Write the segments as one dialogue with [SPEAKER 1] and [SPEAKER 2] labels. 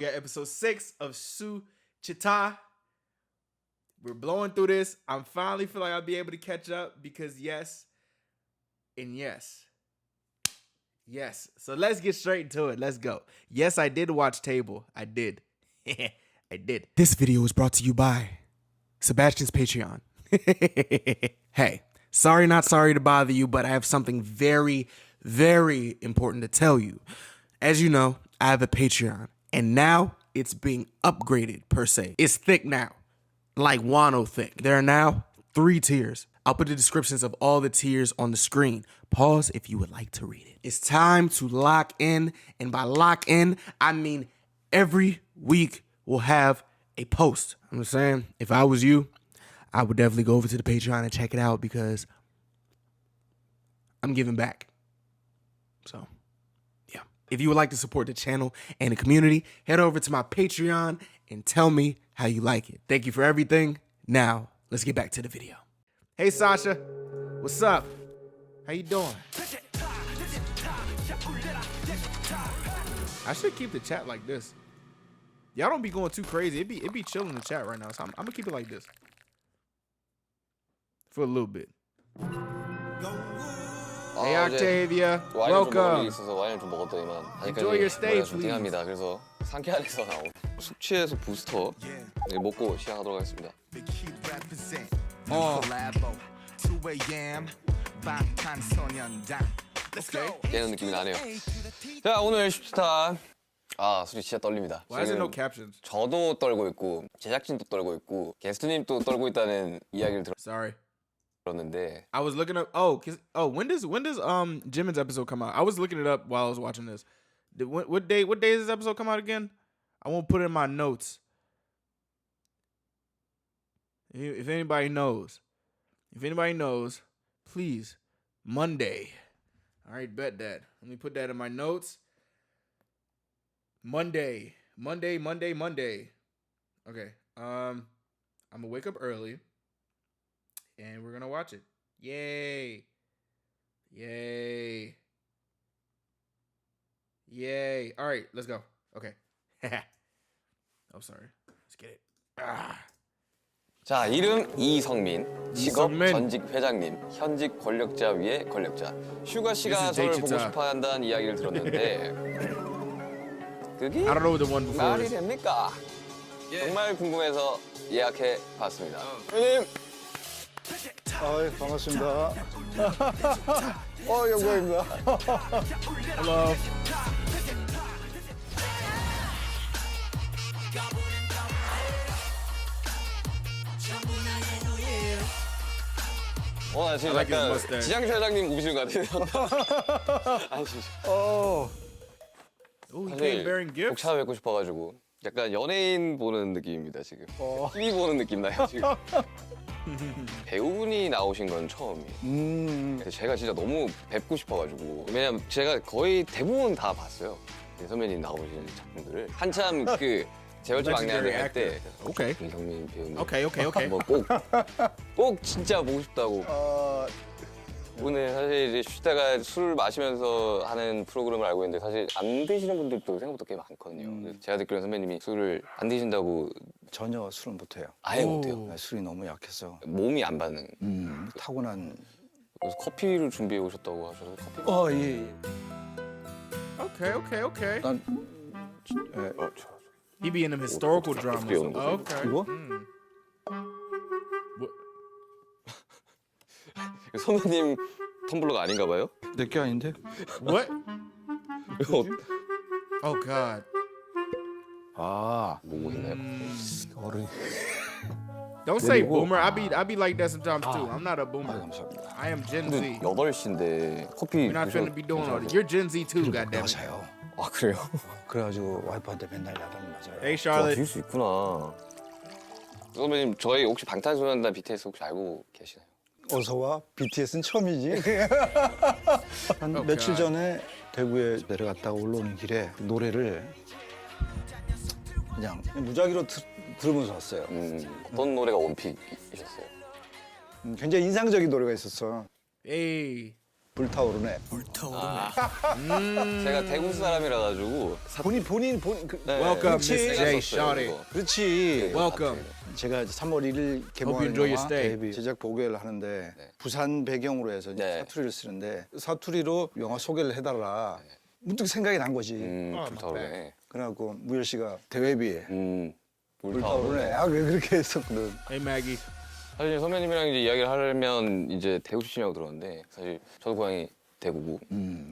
[SPEAKER 1] We got episode 6 of Su Chita. We're blowing through this. I'm finally feel like I'll be able to catch up because yes, and yes. Yes. So let's get straight into it. Let's go. Yes, I did watch Table. I did. I did. This video is brought to you by Sebastian's Patreon. Hey, not sorry to bother you, but I have something very, very important to tell you. As you know, I have a Patreon, and now it's being upgraded per se. It's thick now, like Wano thick. There are now 3 tiers. I'll put the descriptions of all the tiers on the screen. Pause if you would like to read it. It's time to lock in, and by lock in, I mean every week we'll have a post. I'm just saying, if I was you, I would definitely go over to the Patreon and check it out because I'm giving back. So, yeah. If you would like to support the channel and the community, head over to my Patreon and tell me how you like it. Thank you for everything. Now, let's get back to the video. Hey, Sasha. What's up? How you doing? I should keep the chat like this. Y'all don't be going too crazy. It be chill in the chat right now, so I'm gonna keep it like this for a little bit. Hey Octavia, welcome.
[SPEAKER 2] 있어서 와인을 좀 먹었더니만
[SPEAKER 1] Enjoy your stay, please.
[SPEAKER 2] 딩딩합니다. 그래서 상쾌한에서 나온 숙취해소 부스터 먹고 시작하도록 하겠습니다. 깨는 느낌이 나네요. 자, 오늘 슈스타. 아, 솔직히 진짜 떨립니다.
[SPEAKER 1] Why is there no captions?
[SPEAKER 2] 저도 떨고 있고 제작진도 떨고 있고 게스트님도 떨고 있다는 이야기를
[SPEAKER 1] Sorry.
[SPEAKER 2] 들었는데.
[SPEAKER 1] I was looking up. When does Jimin's episode come out? I was looking it up while I was watching this. What day does this episode come out again? I won't put it in my notes. If anybody knows, please, Monday. All right, bet that. Let me put that in my notes. Monday. Okay. I'm gonna wake up early. And we're gonna watch it. Yay. All right, let's go. Okay. I'm sorry. Let's get it.
[SPEAKER 2] 자, 이름 이성민, 직업
[SPEAKER 1] 이성민.
[SPEAKER 2] 전직 회장님, 현직 권력자 위의 권력자. 슈가 씨가
[SPEAKER 1] This is
[SPEAKER 2] 저를 보고
[SPEAKER 1] J-Chita.
[SPEAKER 2] 싶어 한다는 이야기를 들었는데 그게
[SPEAKER 1] I don't know the one before
[SPEAKER 2] 말이
[SPEAKER 1] this.
[SPEAKER 2] 됩니까? 정말 궁금해서 예약해 봤습니다. 형님.
[SPEAKER 3] 반갑습니다. 영광입니다.
[SPEAKER 1] Hello.
[SPEAKER 2] 나 지금
[SPEAKER 1] I like his
[SPEAKER 2] 약간
[SPEAKER 1] mustache.
[SPEAKER 2] 지장주 회장님 오시는 것 같아요. 아, 진짜.
[SPEAKER 1] Oh, he came bearing
[SPEAKER 2] 꼭
[SPEAKER 1] gifts?
[SPEAKER 2] 찾아뵙고 싶어가지고 약간 연예인 보는 느낌입니다 지금. TV 보는 느낌 나요 지금. 배우분이 나오신 건 처음이에요. 그래서 제가 진짜 너무 뵙고 싶어가지고 왜냐면 제가 거의 대부분 다 봤어요. 선배님 나오시는 작품들을 한참 그 재벌집 막내한테 할 때
[SPEAKER 1] Okay.
[SPEAKER 2] 이성민 배우님
[SPEAKER 1] Okay.
[SPEAKER 2] 한번 꼭 진짜 보고 싶다고. 오늘 사실 이제 슈타가 술 마시면서 하는 프로그램을 알고 있는데 사실 안 드시는 분들도 생각보다 꽤 많거든요. 그래서 제가 듣기로는 선배님이 술을 안 드신다고.
[SPEAKER 3] 전혀 술은 못해요.
[SPEAKER 2] 아예 못해요.
[SPEAKER 3] 술이 너무 약해서
[SPEAKER 2] 몸이 안 받는.
[SPEAKER 3] 타고난.
[SPEAKER 2] 그래서 커피를 준비해 오셨다고 하셔서 커피.
[SPEAKER 3] 예.
[SPEAKER 1] Okay.
[SPEAKER 3] 난
[SPEAKER 1] He be in them historical dramas.
[SPEAKER 2] 배우는 거죠.
[SPEAKER 1] Okay.
[SPEAKER 3] 이거?
[SPEAKER 1] What?
[SPEAKER 2] 선배님 텀블러가 아닌가 봐요?
[SPEAKER 3] 내게 아닌데?
[SPEAKER 1] What?
[SPEAKER 2] 이거
[SPEAKER 1] Oh God.
[SPEAKER 2] 뭐 있나요?
[SPEAKER 3] 어른.
[SPEAKER 1] Don't say
[SPEAKER 3] 그리고-
[SPEAKER 1] boomer. I be like that sometimes too. I'm not a boomer.
[SPEAKER 3] 감사합니다.
[SPEAKER 1] I am Gen
[SPEAKER 2] 근데
[SPEAKER 1] Z.
[SPEAKER 2] 8시인데 커피
[SPEAKER 1] You're not finna be doing all that. You're Gen Z too,
[SPEAKER 3] 내가
[SPEAKER 1] goddammit.
[SPEAKER 3] 사요.
[SPEAKER 2] 아 그래요?
[SPEAKER 3] 그래가지고 와이프한테 맨날 야단 맞아요.
[SPEAKER 1] Hey
[SPEAKER 2] 와,
[SPEAKER 1] Charlotte.
[SPEAKER 2] 드실 수 있구나. 선배님 저희 혹시 방탄소년단 BTS 혹시 알고 계시나요?
[SPEAKER 3] 어서 와. BTS는 처음이지. 한 며칠 전에 대구에 내려갔다가 올라오는 길에 노래를 그냥 무작위로 들으면서 왔어요.
[SPEAKER 2] 어떤 노래가 원픽이셨어요?
[SPEAKER 3] 굉장히 인상적인 노래가 있었어.
[SPEAKER 1] Hey.
[SPEAKER 3] 불타오르네.
[SPEAKER 2] 제가 대구 사람이라 가지고
[SPEAKER 3] 본인
[SPEAKER 1] Welcome,
[SPEAKER 3] 그렇지.
[SPEAKER 1] Mr. J. Shawty.
[SPEAKER 3] 그렇지.
[SPEAKER 1] Welcome.
[SPEAKER 3] 제가 3월 1일 개봉하는
[SPEAKER 1] enjoy your
[SPEAKER 3] 영화
[SPEAKER 1] stay.
[SPEAKER 3] 데뷔 제작 보고회를 하는데
[SPEAKER 2] 네.
[SPEAKER 3] 부산 배경으로 해서 이제
[SPEAKER 2] 네.
[SPEAKER 3] 사투리를 쓰는데 사투리로 영화 소개를 해달라. 문득 생각이 난 거지.
[SPEAKER 2] 불타오르네.
[SPEAKER 3] 그래갖고 무열 씨가 대회비에
[SPEAKER 2] 불타오르네.
[SPEAKER 3] 불타오르네. 아 그렇게 했었거든.
[SPEAKER 1] Hey Maggie.
[SPEAKER 2] 사실 선배님이랑 이제 이야기를 하려면 이제 대구 출신이라고 들었는데 사실 저도 고향이 대구고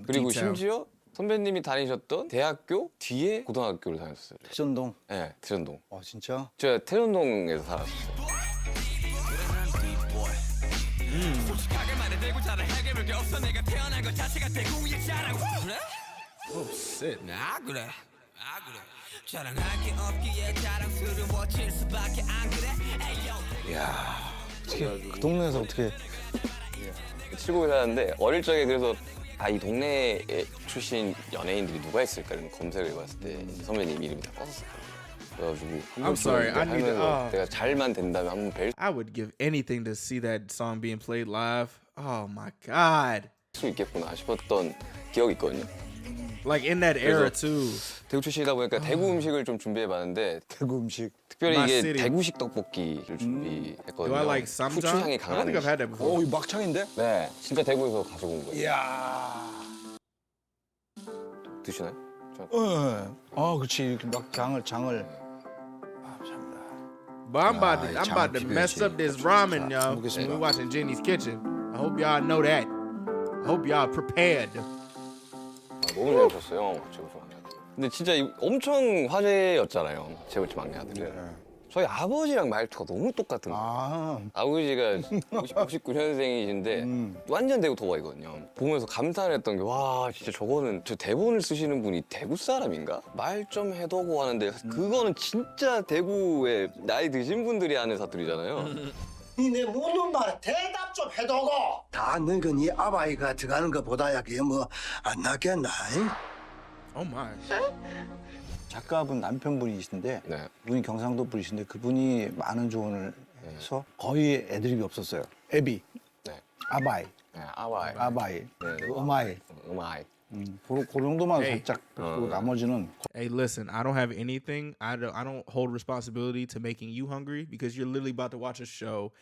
[SPEAKER 2] 그리고
[SPEAKER 1] 디테일.
[SPEAKER 2] 심지어 선배님이 다니셨던 대학교 뒤에 고등학교를 다녔어요.
[SPEAKER 3] 태전동.
[SPEAKER 2] 네, 태전동.
[SPEAKER 3] 아 진짜?
[SPEAKER 2] 제가 태전동에서 살았어요.
[SPEAKER 1] Sit.
[SPEAKER 4] 자랑할 게 없기에 자랑스러워질 수밖에 안 그래.
[SPEAKER 3] 그 동네에서 어떻게?
[SPEAKER 2] 칠곡에 사는데 어릴 적에 그래서 이 동네 출신 연예인들이 누가 있을까 이런 검색을 해봤을 때 선배님 이름이 다 떴었어요. 그래가지고
[SPEAKER 1] I'm sorry, I need to-
[SPEAKER 2] 하면서 내가 잘만 된다면 한번 뵐
[SPEAKER 1] I would give anything to see that song being played live. Oh my God.
[SPEAKER 2] 수 있겠구나 싶었던 기억이 있거든요.
[SPEAKER 1] Like in that era
[SPEAKER 2] 그래서-
[SPEAKER 1] too.
[SPEAKER 2] 대구 출신이다 보니까 대구 음식을 좀 준비해봤는데
[SPEAKER 3] 대구 음식.
[SPEAKER 2] 특별히
[SPEAKER 1] My
[SPEAKER 2] 이게
[SPEAKER 1] city.
[SPEAKER 2] 대구식 떡볶이를 준비했거든요.
[SPEAKER 1] Do I like 쌈장?
[SPEAKER 2] 후추향이
[SPEAKER 1] I don't
[SPEAKER 2] 강한
[SPEAKER 1] think I've had that before.
[SPEAKER 3] 오, 이 막창인데?
[SPEAKER 2] 네, 진짜 대구에서 가지고 온 거예요.
[SPEAKER 3] 이야.
[SPEAKER 2] 드시나요?
[SPEAKER 3] 아, 그렇지. 이렇게 막 장을. 아, 감사합니다.
[SPEAKER 1] But I'm about to,
[SPEAKER 3] Ah,
[SPEAKER 1] I'm about to
[SPEAKER 3] 장
[SPEAKER 1] mess up this ramen, y'all.
[SPEAKER 3] 먹겠습니다.
[SPEAKER 1] We're watching Jenny's Kitchen. I hope y'all know that. I hope y'all prepared.
[SPEAKER 2] 너무 잘 드셨어요. 제부 막내 아들. 근데 진짜 엄청 화제였잖아요. 제부치 막내 아들이. 저희 아버지랑 말투가 너무 똑같은 거예요.
[SPEAKER 3] 아,
[SPEAKER 2] 아버지가 59년생이신데 완전 대구 도박이거든요. 보면서 감탄을 했던 게 와 진짜 저거는 저 대본을 쓰시는 분이 대구 사람인가? 말 좀 해도고 하는데 그거는 진짜 대구에 나이 드신 분들이 하는 사투리잖아요.
[SPEAKER 5] 니네 묻는 말에 대답 좀 해도고 다 늙은 이 아바이가 들어가는 것보다야 그게 뭐 안 낫겠나?
[SPEAKER 1] Oh my.
[SPEAKER 3] 작가분 남편분이신데
[SPEAKER 2] 네.
[SPEAKER 3] 분이 경상도 분이신데 그분이 많은 조언을 해서 거의 애드립이 없었어요. 애비,
[SPEAKER 2] 네.
[SPEAKER 3] 아바이,
[SPEAKER 2] 네, 아바이.
[SPEAKER 3] 아바이,
[SPEAKER 2] 네.
[SPEAKER 3] 어마이.
[SPEAKER 2] 음아이.
[SPEAKER 3] 그 정도만
[SPEAKER 1] 에이.
[SPEAKER 3] 살짝 그리고 나머지는
[SPEAKER 1] Hey, listen, I don't have anything. I don't hold responsibility to making you hungry because you're literally about to watch a show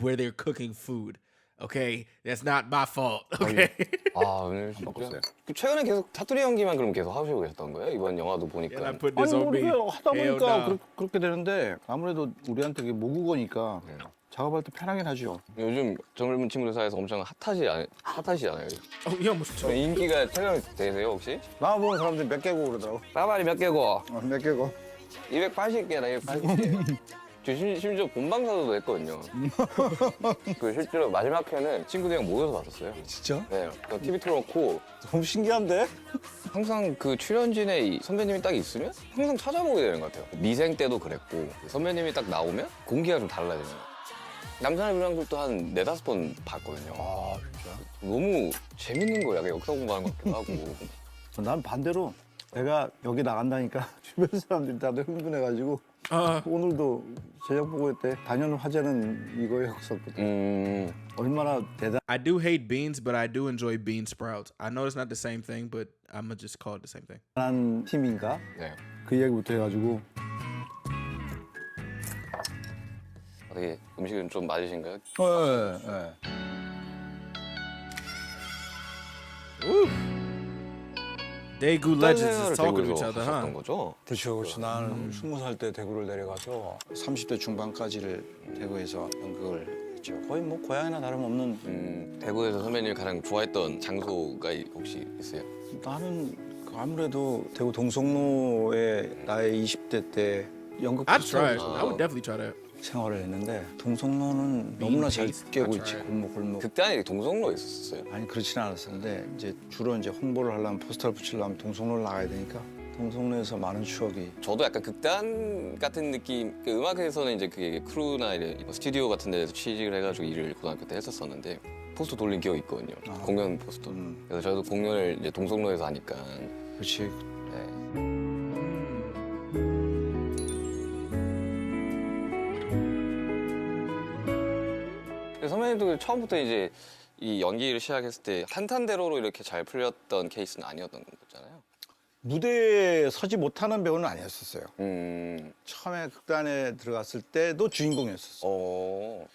[SPEAKER 1] where they're cooking food. Okay, that's not my fault. Okay.
[SPEAKER 2] 오늘 진짜 최근에 계속 사투리 연기만 그럼 계속 하시고 계셨던 거예요? 이번 영화도 보니까.
[SPEAKER 1] And I put this on me.
[SPEAKER 3] 하다
[SPEAKER 1] Hell
[SPEAKER 3] 보니까
[SPEAKER 1] no.
[SPEAKER 3] 그렇게 되는데 아무래도 우리한테 그게 모국어니까 작업할 때 편하긴 하죠.
[SPEAKER 2] 요즘 젊은 친구들 사이에서 엄청 핫하시잖아요.
[SPEAKER 1] Oh, you almost choked.
[SPEAKER 2] 인기가 최근 되세요 혹시?
[SPEAKER 3] 나와보는 사람들이 몇 개고 그러더라고.
[SPEAKER 2] 빠발이 몇 개고?
[SPEAKER 3] 몇 개고.
[SPEAKER 2] 280개나 280개. 저 심지어 본방사수도 했거든요. 그 실제로 마지막 회는 친구들이랑 모여서 봤었어요.
[SPEAKER 3] 진짜?
[SPEAKER 2] 네, 그 TV 틀어놓고
[SPEAKER 3] 너무 신기한데?
[SPEAKER 2] 항상 그 출연진에 이 선배님이 딱 있으면 항상 찾아보게 되는 것 같아요. 미생 때도 그랬고 선배님이 딱 나오면 공기가 좀 달라지는 거예요. 남산의 불량들도 한 4-5번 봤거든요.
[SPEAKER 3] 아 진짜?
[SPEAKER 2] 너무 재밌는 거야. 약간 역사 공부하는 것 같기도 하고.
[SPEAKER 3] 난 반대로 내가 여기 나간다니까 주변 사람들이 다들 흥분해가지고 오늘도 제작 보고 때 단연 화제는 이거였었거든. 얼마나
[SPEAKER 1] I do hate beans, but I do enjoy bean sprouts. I know it's not the same thing, but I'm gonna just call it the same thing.
[SPEAKER 3] 대단한 팀인가?
[SPEAKER 2] 네.
[SPEAKER 3] 그 이야기부터 해가지고
[SPEAKER 2] 어떻게 음식은 좀 맞으신가요?
[SPEAKER 3] 네.
[SPEAKER 1] Daegu legends is talking to each other,
[SPEAKER 2] 하셨던
[SPEAKER 1] huh?
[SPEAKER 2] 거죠?
[SPEAKER 3] 그렇죠. 나는 20살 때 대구를 내려가서 30대 중반까지를 대구에서 연극을 했죠. 거의 뭐 고향이나 다름없는.
[SPEAKER 2] 대구에서 선배님이 가장 좋아했던 장소가 혹시 있어요?
[SPEAKER 3] 나는 아무래도 대구 동성로에 나의 20대 때 연극
[SPEAKER 1] I'd try it.
[SPEAKER 3] 페스티벌
[SPEAKER 1] I would definitely try that.
[SPEAKER 3] 생활을 했는데 동성로는 너무나 잘
[SPEAKER 1] taste.
[SPEAKER 3] 깨고
[SPEAKER 1] I'd
[SPEAKER 3] 있지.
[SPEAKER 1] try.
[SPEAKER 3] 골목.
[SPEAKER 2] 그때 아니 동성로에 있었어요.
[SPEAKER 3] 아니 그렇지는 않았었는데 이제 주로 이제 홍보를 하려면 포스터를 붙이려면 동성로를 나가야 되니까 동성로에서 많은 추억이.
[SPEAKER 2] 저도 약간 극단 같은 느낌. 그 음악에서는 이제 그게 크루나 이런 스튜디오 같은 데서 취직을 해가지고 일을 고등학교 때 했었었는데 포스터 돌린 기억이 있거든요. 공연 포스터. 그래서 저도 공연을 이제 동성로에서 하니까.
[SPEAKER 3] 그렇지.
[SPEAKER 2] 네. 근데 선배님도 처음부터 이제 이 연기를 시작했을 때 탄탄대로로 이렇게 잘 풀렸던 케이스는 아니었던 거잖아요.
[SPEAKER 3] 무대에 서지 못하는 배우는 아니었었어요.
[SPEAKER 2] 음.
[SPEAKER 3] 처음에 극단에 들어갔을 때도 주인공이었었어.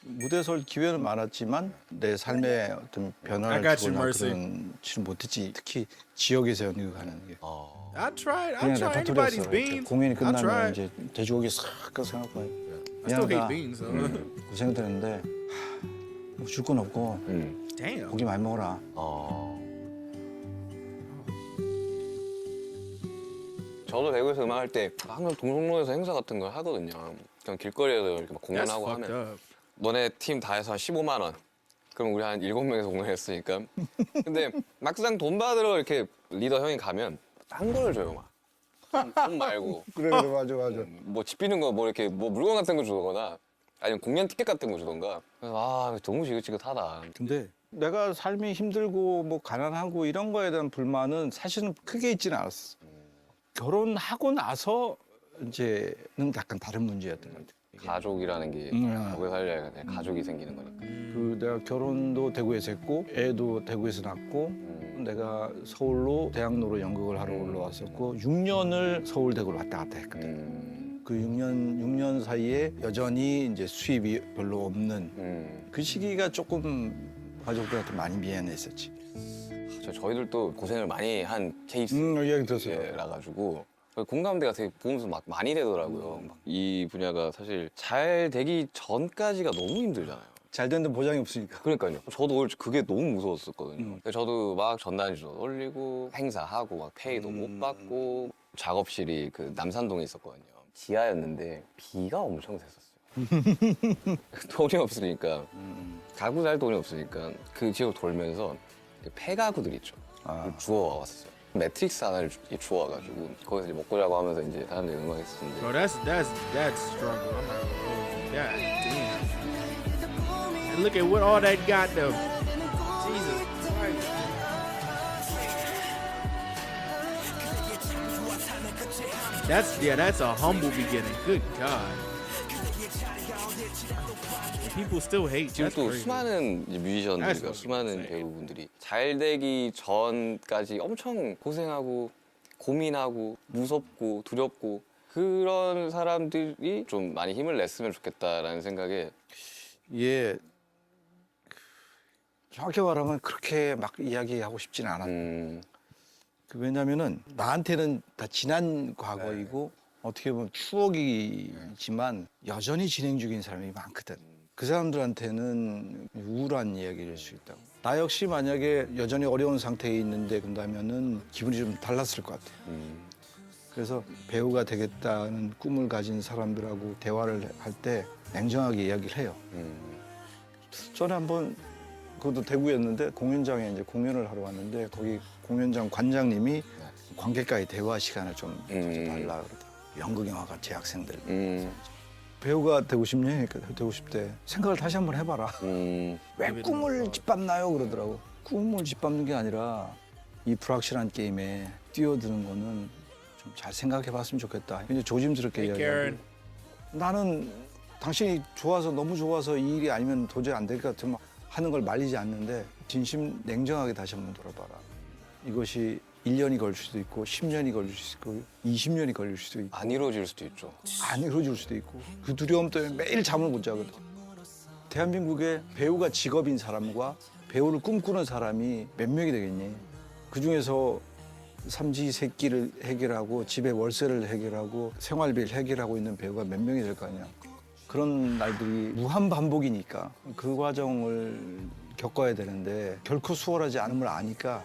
[SPEAKER 3] 무대 설 기회는 많았지만 내 삶의 어떤
[SPEAKER 1] I
[SPEAKER 3] 변화를
[SPEAKER 1] got you,
[SPEAKER 3] 주거나
[SPEAKER 1] Mercy.
[SPEAKER 3] 그런 치는 못했지. 특히 지역에서 연극을 하는 게.
[SPEAKER 1] I tried. I
[SPEAKER 3] 그냥
[SPEAKER 1] tried
[SPEAKER 3] 내가
[SPEAKER 1] anybody's
[SPEAKER 3] 터뜨렸어.
[SPEAKER 1] beans.
[SPEAKER 3] 공연이
[SPEAKER 1] I
[SPEAKER 3] 끝나면
[SPEAKER 1] tried.
[SPEAKER 3] 이제 돼지고기 싹 생각하고
[SPEAKER 1] I still hate
[SPEAKER 3] 미안하다.
[SPEAKER 1] beans. So.
[SPEAKER 3] 고생했는데 줄 건 없고
[SPEAKER 1] Damn.
[SPEAKER 3] 고기 많이 먹어라.
[SPEAKER 2] 저도 대구에서 음악할 때 항상 동성로에서 행사 같은 걸 하거든요. 그냥 길거리에서 이렇게 막
[SPEAKER 1] That's
[SPEAKER 2] 공연하고
[SPEAKER 1] fucked
[SPEAKER 2] 하면
[SPEAKER 1] up.
[SPEAKER 2] 너네 팀 다 해서 한 15만 원. 그럼 우리 한 7명에서 공연했으니까. 근데 막상 돈 받으러 이렇게 리더 형이 가면 딴 걸 줘요 막. 돈 말고.
[SPEAKER 3] 그래 맞아.
[SPEAKER 2] 뭐 집비는 거 뭐 이렇게 뭐 물건 같은 거 주거나 아니면 공연 티켓 같은 거 주던가. 그래서 아 너무 지긋지긋하다.
[SPEAKER 3] 근데 내가 삶이 힘들고 뭐 가난하고 이런 거에 대한 불만은 사실은 크게 있지는 않았어. 결혼하고 나서 이제는 약간 다른 문제였던 것 같아.
[SPEAKER 2] 가족이라는 게 오래 살려야 돼. 가족이 생기는 거니까.
[SPEAKER 3] 그 내가 결혼도 대구에서 했고 애도 대구에서 낳고 내가 서울로 대학로로 연극을 하러 올라왔었고 6년을 서울 대구를 왔다 갔다 했거든. 그 6년 사이에 여전히 이제 수입이 별로 없는 그 시기가 조금 가족들한테 많이 미안했었지.
[SPEAKER 2] 저희들도 고생을 많이 한 케이스.
[SPEAKER 3] 이야기 들었어요.
[SPEAKER 2] 라 가지고 공감대가 되게 보면서 막 많이 되더라고요. 막이 분야가 사실 잘 되기 전까지가 너무 힘들잖아요.
[SPEAKER 3] 잘 되는 보장이 없으니까.
[SPEAKER 2] 그러니까요. 저도 그게 너무 무서웠었거든요. 저도 막 전단지도 올리고 행사하고 막 페이도 못 받고 작업실이 그 남산동에 있었거든요. 지하였는데 비가 엄청 샜었어요. 돈이 없으니까 가구 살 돈이 없으니까 그 지역 돌면서 그 폐가구들 있죠. 그걸 주워왔었어요. 매트릭스 하나를 주워와가지고 거기서 이제 먹고 자고 하면서 이제 사람들이 응원했었는데
[SPEAKER 1] Bro, that's struggle. I'm not gonna hold you. God damn. And look at what all that got though. Jesus Christ. That's a humble beginning. Good God. People still hate.
[SPEAKER 2] 지금
[SPEAKER 1] That's
[SPEAKER 2] 또
[SPEAKER 1] crazy.
[SPEAKER 2] 수많은 이제 뮤지션들과
[SPEAKER 1] That's
[SPEAKER 2] 수많은
[SPEAKER 1] insane.
[SPEAKER 2] 배우분들이 잘 되기 전까지 엄청 고생하고 고민하고 무섭고 두렵고 그런 사람들이 좀 많이 힘을 냈으면 좋겠다라는 생각에
[SPEAKER 3] 예. 정확히 말하면 그렇게 막 이야기하고 싶지는 않아. 왜냐면은 나한테는 다 지난 과거이고 어떻게 보면 추억이지만 여전히 진행 중인 사람이 많거든. 그 사람들한테는 우울한 이야기일 수 있다고. 나 역시 만약에 여전히 어려운 상태에 있는데 그런다면은 기분이 좀 달랐을 것 같아. 그래서 배우가 되겠다는 꿈을 가진 사람들하고 대화를 할 때 냉정하게 이야기를 해요. 전에 한번 그것도 대구였는데 공연장에 이제 공연을 하러 왔는데 거기 공연장 관장님이 관객과의 대화 시간을 좀 가져달라 그러더라고요. 연극 영화과 재학생들. 배우가 되고 싶니? 그러니까 되고 싶대. 생각을 다시 한번 해봐라. 왜 꿈을 짓밟나요? 그러더라고. 꿈을 짓밟는 게 아니라 이 불확실한 게임에 뛰어드는 거는 좀 잘 생각해봤으면 좋겠다. 이제 조심스럽게
[SPEAKER 1] Hey,
[SPEAKER 3] 이야기하고.
[SPEAKER 1] Karen.
[SPEAKER 3] 나는 당신이 좋아서 너무 좋아서 이 일이 아니면 도저히 안 될 것 같으면 하는 걸 말리지 않는데 진심 냉정하게 다시 한번 돌아봐라. 이것이 1년이 걸릴 수도 있고 10년이 걸릴 수 있고 20년이 걸릴 수도 있고
[SPEAKER 2] 안 이루어질 수도 있죠.
[SPEAKER 3] 안 이루어질 수도 있고 그 두려움 때문에 매일 잠을 못 자거든. 대한민국의 배우가 직업인 사람과 배우를 꿈꾸는 사람이 몇 명이 되겠니? 그중에서 삼시세끼를 해결하고 집에 월세를 해결하고 생활비를 해결하고 있는 배우가 몇 명이 될 거 아니야. 그런 날들이 무한 반복이니까 그 과정을 겪어야 되는데 결코 수월하지 않은 걸 아니까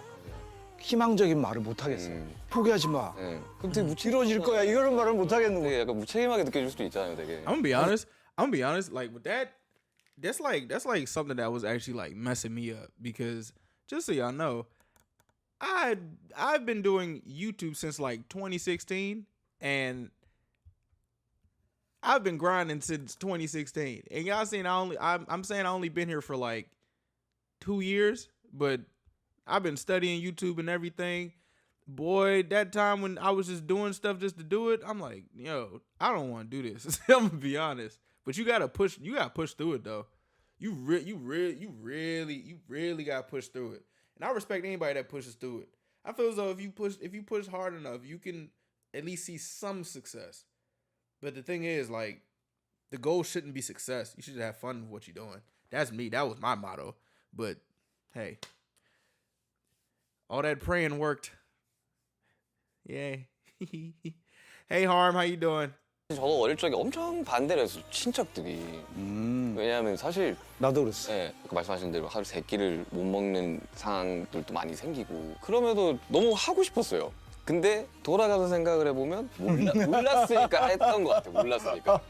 [SPEAKER 3] 희망적인 말을 못 하겠어. 포기하지 마.
[SPEAKER 2] 근데
[SPEAKER 3] 이루어질 거야. 이거는 말을 못 하겠는 거야.
[SPEAKER 2] 되게 약간 무책임하게 느껴질 수도 있잖아요, 되게.
[SPEAKER 1] I'm gonna be honest. Like with that, that's like something that was actually like messing me up because just so y'all know, I've been doing YouTube since like 2016 and I've been grinding since 2016. And y'all seen I'm saying I only been here for like 2 years, but I've been studying YouTube and everything. Boy, that time when I was just doing stuff just to do it, I'm like, yo, I don't want to do this. I'm gonna be honest. But you gotta push through it though. You really got to push through it. And I respect anybody that pushes through it. I feel as though if you push hard enough, you can at least see some success. But the thing is, like, the goal shouldn't be success. You should have fun with what you're doing. That's me. That was my motto. But hey, all that praying worked. Yay. Hey, Harm, how you doing?
[SPEAKER 2] 저도 어릴 적에 엄청 반대를 했어요, 친척들이. 왜냐하면 사실
[SPEAKER 3] 나도 그랬어.
[SPEAKER 2] 예, 아까 말씀하신 대로 하루 세 끼를 못 먹는 상황들도 많이 생기고 그럼에도 너무 하고 싶었어요. 근데 돌아가서 생각을 해보면 몰랐으니까 했던 것 같아요. 몰랐으니까.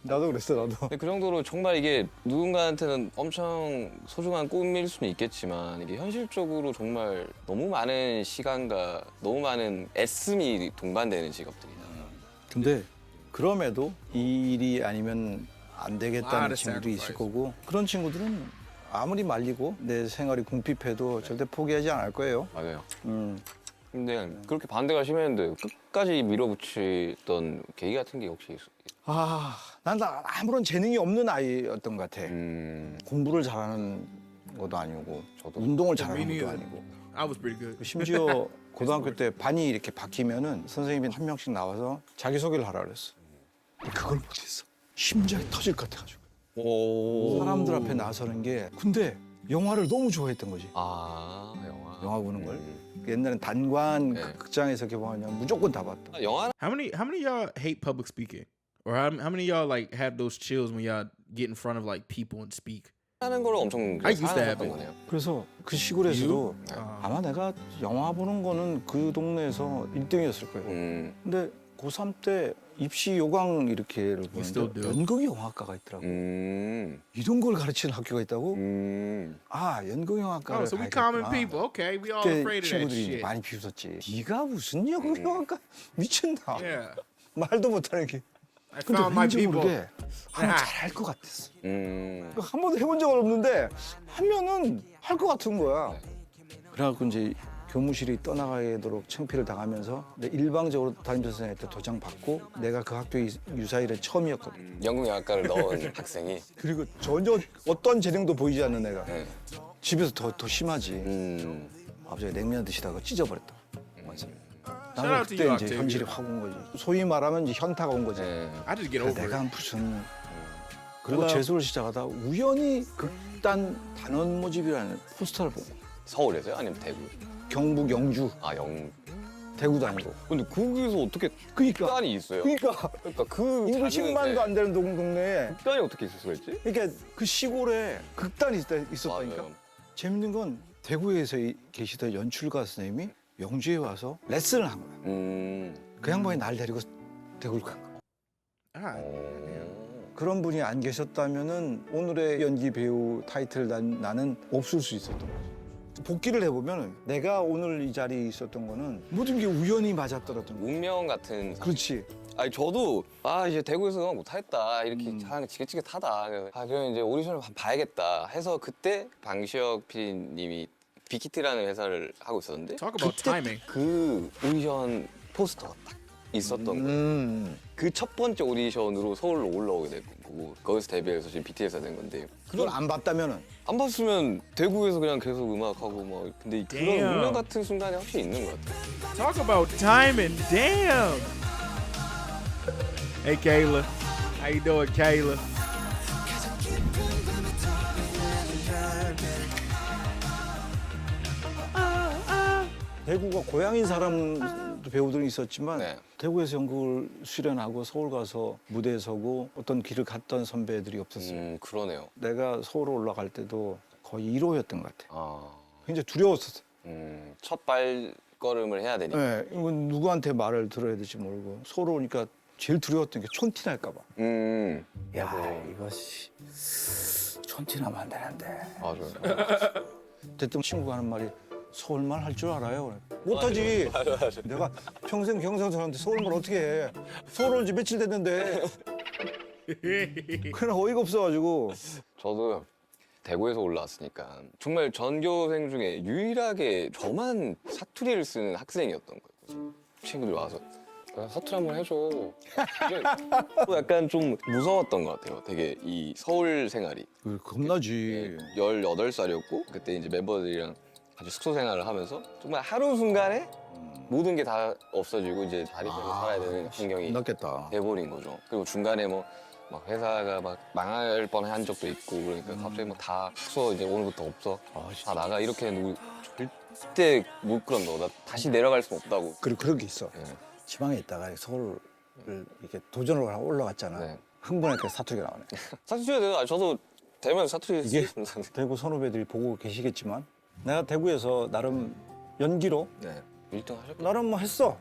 [SPEAKER 3] 나도 그랬어, 나도.
[SPEAKER 2] 근데 그 정도로 정말 이게 누군가한테는 엄청 소중한 꿈일 수는 있겠지만 이게 현실적으로 정말 너무 많은 시간과 너무 많은 애씀이 동반되는 직업들이다.
[SPEAKER 3] 근데 그럼에도 이 일이 아니면 안 되겠다는
[SPEAKER 1] Lot of
[SPEAKER 3] 친구들이 있을
[SPEAKER 1] sacrifice.
[SPEAKER 3] 거고 그런 친구들은 아무리 말리고 내 생활이 궁핍해도 절대 포기하지 않을 거예요.
[SPEAKER 2] 맞아요. 근데 그렇게 반대가 심했는데 끝까지 밀어붙이던 계기 같은 게 혹시
[SPEAKER 3] 난 아무런 재능이 없는 아이였던 것 같아.
[SPEAKER 2] 음,
[SPEAKER 3] 공부를 잘하는 것도 아니고
[SPEAKER 2] 저도.
[SPEAKER 3] 운동을
[SPEAKER 1] Me
[SPEAKER 3] 잘하는 것도
[SPEAKER 1] neither.
[SPEAKER 3] 아니고
[SPEAKER 1] I was pretty good.
[SPEAKER 3] 심지어 고등학교 때 반이 이렇게 바뀌면은 선생님이 한 명씩 나와서 자기소개를 하라 그랬어. 근데 그걸 못했어. 심장이 터질 것 같아가지고.
[SPEAKER 2] 오.
[SPEAKER 3] 사람들 앞에 나서는 게 근데 영화를 너무 좋아했던 거지.
[SPEAKER 2] 아,
[SPEAKER 3] 영화 보는 걸. 옛날엔 단관
[SPEAKER 2] 네.
[SPEAKER 3] 극장에서 개봉하면 무조건 다 봤다.
[SPEAKER 2] 영화
[SPEAKER 1] How many of y'all hate public speaking? Or how many of y'all like have those chills when y'all get in front of like people and speak?
[SPEAKER 2] 하는 걸 엄청
[SPEAKER 1] I used to have
[SPEAKER 2] 사랑했던
[SPEAKER 1] it.
[SPEAKER 2] 거네요.
[SPEAKER 3] 그래서 그 시골에서도
[SPEAKER 1] 아.
[SPEAKER 3] 아마 내가 영화 보는 거는 그 동네에서 1등이었을 거예요. 근데 고3 때 입시 요강 이렇게를
[SPEAKER 1] still
[SPEAKER 3] 보는데
[SPEAKER 1] do?
[SPEAKER 3] 연극 영화과가 있더라고. 이런 걸 가르치는 학교가 있다고? 아, 연극 영화과를
[SPEAKER 1] Oh, so we common
[SPEAKER 3] 가야겠구나.
[SPEAKER 1] people. Okay, we all
[SPEAKER 3] 그때
[SPEAKER 1] afraid of that
[SPEAKER 3] 친구들이
[SPEAKER 1] shit.
[SPEAKER 3] 많이 비웃었지. 네가 무슨 연극 영화과 미친다.
[SPEAKER 1] Yeah.
[SPEAKER 3] 말도 못하는 게.
[SPEAKER 1] I
[SPEAKER 3] 근데
[SPEAKER 1] found my
[SPEAKER 3] 왠지
[SPEAKER 1] people.
[SPEAKER 3] 모르게 하면 잘할 것 같았어.
[SPEAKER 2] 음.
[SPEAKER 3] 한 번도 해본 적은 없는데 하면은 할 것 같은 거야. 그래갖고 이제 교무실이 떠나가도록 창피를 당하면서 내 일방적으로 담임선생님한테 도장 받고 내가 그 학교에 유사일에 처음이었거든.
[SPEAKER 2] 영국영화과를 넣은 학생이
[SPEAKER 3] 그리고 전혀 어떤 재능도 보이지 않는 애가
[SPEAKER 2] 네.
[SPEAKER 3] 집에서 더 심하지. 아버지가 냉면 드시다가 찢어버렸다. 맞아.
[SPEAKER 1] Shout
[SPEAKER 3] 나는
[SPEAKER 1] out to
[SPEAKER 3] 그때
[SPEAKER 1] you,
[SPEAKER 3] 이제
[SPEAKER 1] Octavia.
[SPEAKER 3] 현실이 확 온 거지. 소위 말하면 이제 현타가 온 거지.
[SPEAKER 2] 네.
[SPEAKER 1] I just get
[SPEAKER 3] 그래서
[SPEAKER 1] over
[SPEAKER 3] 내가
[SPEAKER 1] it.
[SPEAKER 3] 무슨 그리고 재수를 시작하다 우연히 극단 단원 모집이라는 포스터를 보고
[SPEAKER 2] 서울에서요? 아니면 대구?
[SPEAKER 3] 경북 영주
[SPEAKER 2] 아,
[SPEAKER 3] 대구도 아니고
[SPEAKER 2] 근데 거기서 어떻게
[SPEAKER 3] 그러니까
[SPEAKER 2] 극단이 있어요?
[SPEAKER 3] 그러니까
[SPEAKER 2] 그러니까 그
[SPEAKER 3] 인구
[SPEAKER 2] 작은,
[SPEAKER 3] 10만도
[SPEAKER 2] 네.
[SPEAKER 3] 안 되는 동네에
[SPEAKER 2] 극단이 어떻게 있을 수가 있지?
[SPEAKER 3] 그러니까 그 시골에 극단이 있었다니까.
[SPEAKER 2] 맞아요.
[SPEAKER 3] 재밌는 건 대구에서 계시던 연출가 선생님이 영주에 와서 레슨을 한 거야. 그 양반이 날 데리고 대구를 간 거야.
[SPEAKER 1] Ah,
[SPEAKER 3] 그런 분이 안 계셨다면은 오늘의 연기 배우 타이틀 나는 없을 수 있었던 거지. 복귀를 해보면 내가 오늘 이 자리에 있었던 거는 모든 게 우연히 맞아떨어졌던 거야.
[SPEAKER 2] 운명 같은
[SPEAKER 3] 그렇지.
[SPEAKER 2] 아니 저도 이제 대구에서 못하겠다 이렇게 하는 게 지긋지긋하다. 그래서 그럼 이제 오디션을 한번 봐야겠다 해서 그때 방시혁 PD님이 빅히트라는 회사를 하고 있었는데
[SPEAKER 1] talk about
[SPEAKER 2] 그때
[SPEAKER 1] timing.
[SPEAKER 2] 그 오디션 포스터가 딱 있었던 거예요. 그 첫 번째 오디션으로 서울로 올라오게 된 거고 거기서 데뷔해서 지금 BTS가 된 건데
[SPEAKER 3] 그걸 안 봤다면은
[SPEAKER 2] 안 봤으면 대구에서 그냥 계속 음악하고 막 근데 그런
[SPEAKER 1] Damn.
[SPEAKER 2] 운명 같은 순간이 확실히 있는 것 같아요.
[SPEAKER 1] Talk about timing. Damn. Hey, Kayla. How you doing, Kayla?
[SPEAKER 3] 대구가 고향인 사람 배우들이 있었지만
[SPEAKER 2] 네.
[SPEAKER 3] 대구에서 연극을 수련하고 서울 가서 무대에 서고 어떤 길을 갔던 선배들이 없었어요.
[SPEAKER 2] 그러네요.
[SPEAKER 3] 내가 서울 올라갈 때도 거의 1호였던 것 같아.
[SPEAKER 2] 아,
[SPEAKER 3] 굉장히 두려웠었어.
[SPEAKER 2] 첫 발걸음을 해야 되니까.
[SPEAKER 3] 네, 이건 누구한테 말을 들어야 될지 모르고 서울 오니까 제일 두려웠던 게 촌티 날까 봐. 야, 이것이 촌티 나면 안 되는데.
[SPEAKER 2] 맞아요.
[SPEAKER 3] 대뜸 친구가 하는 말이 서울말 할 줄 알아요? 그래. 못하지. 내가 평생 경상도한테 서울말 어떻게 해. 서울 온 지 며칠 됐는데. 그냥 어이가 없어가지고.
[SPEAKER 2] 저도 대구에서 올라왔으니까 정말 전교생 중에 유일하게 저만 사투리를 쓰는 학생이었던 거예요. 친구들 와서 사투리 한번 해줘. 이게 또 약간 좀 무서웠던 것 같아요. 되게 이 서울 생활이.
[SPEAKER 3] 겁나지.
[SPEAKER 2] 18살이었고 그때 이제 멤버들이랑 같이 숙소 생활을 하면서 정말 하루 순간에 모든 게 다 없어지고 이제 자립해서 살아야 되는 환경이
[SPEAKER 3] 겁났겠다.
[SPEAKER 2] 돼버린 거죠. 그리고 중간에 뭐 막 회사가 막 망할 뻔한 적도 있고 그러니까 갑자기 막 다 숙소 이제 오늘부터 없어. 다 나가 이렇게 해도 절대 못 그런다고. 나 다시 내려갈 수 없다고.
[SPEAKER 3] 그리고 그런 게 있어.
[SPEAKER 2] 네.
[SPEAKER 3] 지방에 있다가 서울을 이렇게 도전을 하고 올라갔잖아.
[SPEAKER 2] 네.
[SPEAKER 3] 흥분하니까 사투리가 나오네.
[SPEAKER 2] 사투리가 돼요. 저도 대면 사투리
[SPEAKER 3] 이게
[SPEAKER 2] 쓰겠습니다.
[SPEAKER 3] 대구 선후배들이 보고 계시겠지만 내가 대구에서 나름 연기로
[SPEAKER 2] 네. 1등 하셨고.
[SPEAKER 3] 나름 뭐 했어.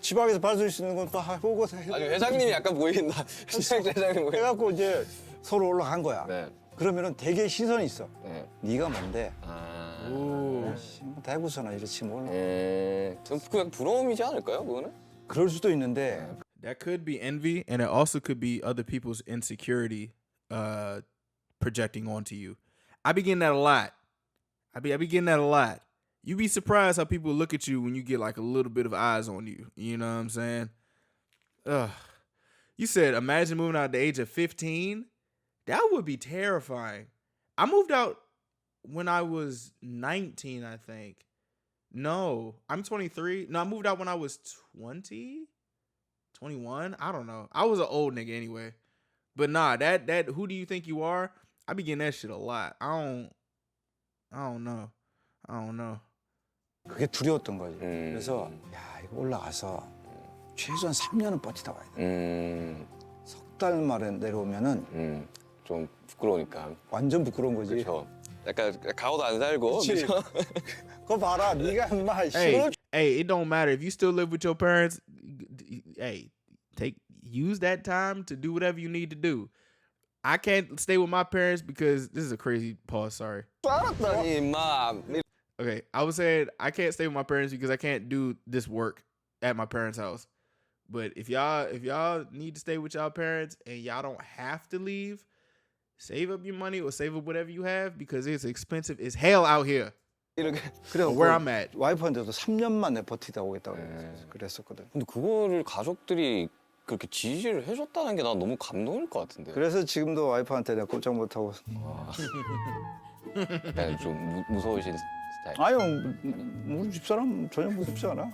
[SPEAKER 3] 지방에서 받을 수 있는 건 또 해보고
[SPEAKER 2] 아니 회장님이 약간 보인다. 회장님 보인다.
[SPEAKER 3] 해갖고 이제 서울 올라간 거야.
[SPEAKER 2] 네.
[SPEAKER 3] 그러면은 되게 신선이 있어.
[SPEAKER 2] 네.
[SPEAKER 3] 네가 뭔데?
[SPEAKER 2] 아.
[SPEAKER 1] Ooh.
[SPEAKER 3] 뭐 대구서나 이렇지 뭘.
[SPEAKER 2] 좀 그냥 부러움이지 않을까요, 그거는?
[SPEAKER 3] 그럴 수도 있는데
[SPEAKER 1] That could be envy, and it also could be other people's insecurity projecting onto you. I be getting that a lot. I be getting that a lot. You be surprised how people look at you when you get like a little bit of eyes on you. You know what I'm saying? Ugh. You said imagine moving out at the age of 15. That would be terrifying. I moved out when I was 19, I think. No, I'm 23. No, I moved out when I was 20. 21? I don't know. I was an old nigga anyway. But nah, that who do you think you are? I be getting that shit a lot. I don't know.
[SPEAKER 3] 그게 두려웠던 거지. 그래서 야 이거 올라가서 최소한 3년은 버티다 와야 돼. 석 달 만에 내려오면은
[SPEAKER 2] 좀 부끄러우니까.
[SPEAKER 3] 완전 부끄러운 거지.
[SPEAKER 2] 그렇죠. 약간 가오도 안 살고.
[SPEAKER 3] 그치?
[SPEAKER 2] 그죠?
[SPEAKER 3] 그거 봐라, 네가 인마
[SPEAKER 1] Hey, it don't matter if you still live with your parents. Hey, use that time to do whatever you need to do. I can't stay with my parents because this is a crazy pause. Sorry.
[SPEAKER 2] 알았다니 임마.
[SPEAKER 1] Okay, I was saying I can't stay with my parents because I can't do this work at my parents' house. But if y'all need to stay with y'all parents and y'all don't have to leave, save up your money or save up whatever you have because it's expensive as hell out here.
[SPEAKER 2] 이렇게.
[SPEAKER 3] 그래
[SPEAKER 1] Where I'm at.
[SPEAKER 3] 와이프한테도 3년 만에 버티다 오겠다고 그랬었거든.
[SPEAKER 2] 근데 그거를 가족들이 그렇게 지지를 해줬다는 게 난 너무 감동일 것 같은데.
[SPEAKER 3] 그래서 지금도 와이프한테 내가 꼼짝 못하고.
[SPEAKER 2] 약간 좀 무서우신 스타일.
[SPEAKER 3] 아유, 우리 집사람 전혀 무섭지 않아.